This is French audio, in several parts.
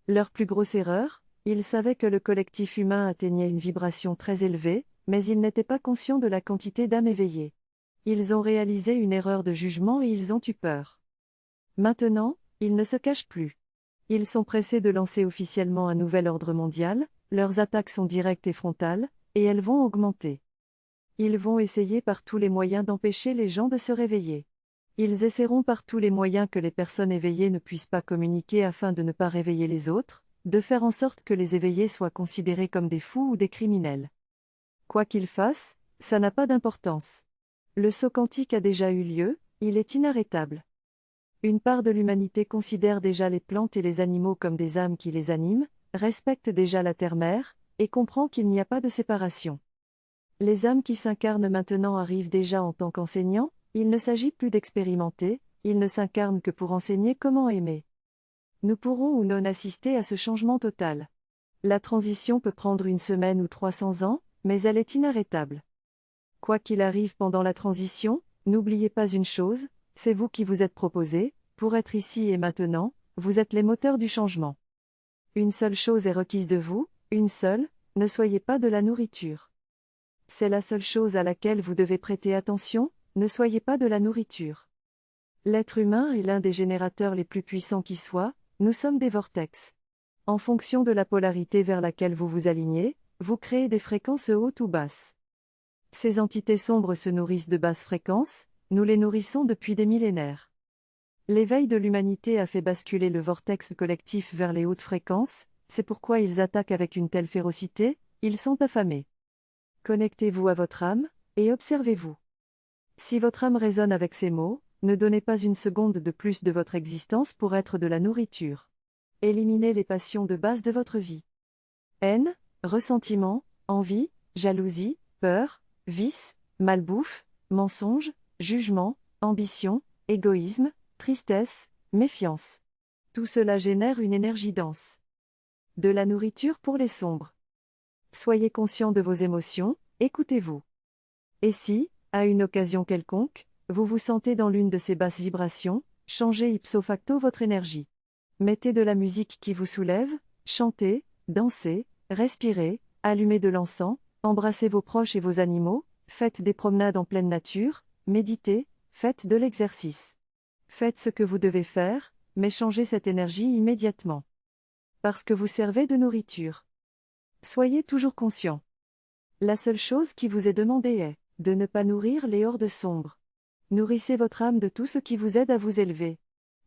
Leur plus grosse erreur, ils savaient que le collectif humain atteignait une vibration très élevée, mais ils n'étaient pas conscients de la quantité d'âmes éveillées. Ils ont réalisé une erreur de jugement et ils ont eu peur. Maintenant, ils ne se cachent plus. Ils sont pressés de lancer officiellement un nouvel ordre mondial, leurs attaques sont directes et frontales, et elles vont augmenter. Ils vont essayer par tous les moyens d'empêcher les gens de se réveiller. Ils essaieront par tous les moyens que les personnes éveillées ne puissent pas communiquer afin de ne pas réveiller les autres, de faire en sorte que les éveillés soient considérés comme des fous ou des criminels. Quoi qu'ils fassent, ça n'a pas d'importance. Le saut quantique a déjà eu lieu, il est inarrêtable. Une part de l'humanité considère déjà les plantes et les animaux comme des âmes qui les animent, respecte déjà la terre-mère, et comprend qu'il n'y a pas de séparation. Les âmes qui s'incarnent maintenant arrivent déjà en tant qu'enseignants, il ne s'agit plus d'expérimenter, ils ne s'incarnent que pour enseigner comment aimer. Nous pourrons ou non assister à ce changement total. La transition peut prendre 1 semaine ou 300 ans, mais elle est inarrêtable. Quoi qu'il arrive pendant la transition, n'oubliez pas une chose, c'est vous qui vous êtes proposé, pour être ici et maintenant, vous êtes les moteurs du changement. Une seule chose est requise de vous, une seule, ne soyez pas de la nourriture. C'est la seule chose à laquelle vous devez prêter attention, ne soyez pas de la nourriture. L'être humain est l'un des générateurs les plus puissants qui soient, nous sommes des vortex. En fonction de la polarité vers laquelle vous vous alignez, vous créez des fréquences hautes ou basses. Ces entités sombres se nourrissent de basses fréquences, nous les nourrissons depuis des millénaires. L'éveil de l'humanité a fait basculer le vortex collectif vers les hautes fréquences, c'est pourquoi ils attaquent avec une telle férocité, ils sont affamés. Connectez-vous à votre âme, et observez-vous. Si votre âme résonne avec ces mots, ne donnez pas une seconde de plus de votre existence pour être de la nourriture. Éliminez les passions de base de votre vie. Haine, ressentiment, envie, jalousie, peur, vice, malbouffe, mensonge, jugement, ambition, égoïsme, tristesse, méfiance. Tout cela génère une énergie dense. De la nourriture pour les sombres. Soyez conscient de vos émotions, écoutez-vous. Et si, à une occasion quelconque, vous vous sentez dans l'une de ces basses vibrations, changez ipso facto votre énergie. Mettez de la musique qui vous soulève, chantez, dansez, respirez, allumez de l'encens, embrassez vos proches et vos animaux, faites des promenades en pleine nature, méditez, faites de l'exercice. Faites ce que vous devez faire, mais changez cette énergie immédiatement. Parce que vous servez de nourriture. Soyez toujours conscient. La seule chose qui vous est demandée est de ne pas nourrir les hordes sombres. Nourrissez votre âme de tout ce qui vous aide à vous élever.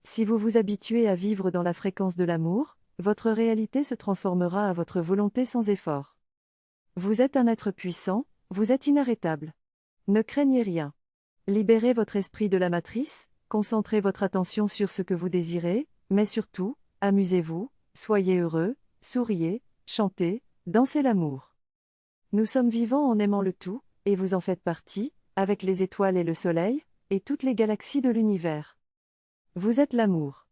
Si vous vous habituez à vivre dans la fréquence de l'amour, votre réalité se transformera à votre volonté sans effort. Vous êtes un être puissant, vous êtes inarrêtable. Ne craignez rien. Libérez votre esprit de la matrice, concentrez votre attention sur ce que vous désirez, mais surtout, amusez-vous, soyez heureux, souriez, chantez, dansez l'amour. Nous sommes vivants en aimant le tout, et vous en faites partie, avec les étoiles et le soleil, et toutes les galaxies de l'univers. Vous êtes l'amour.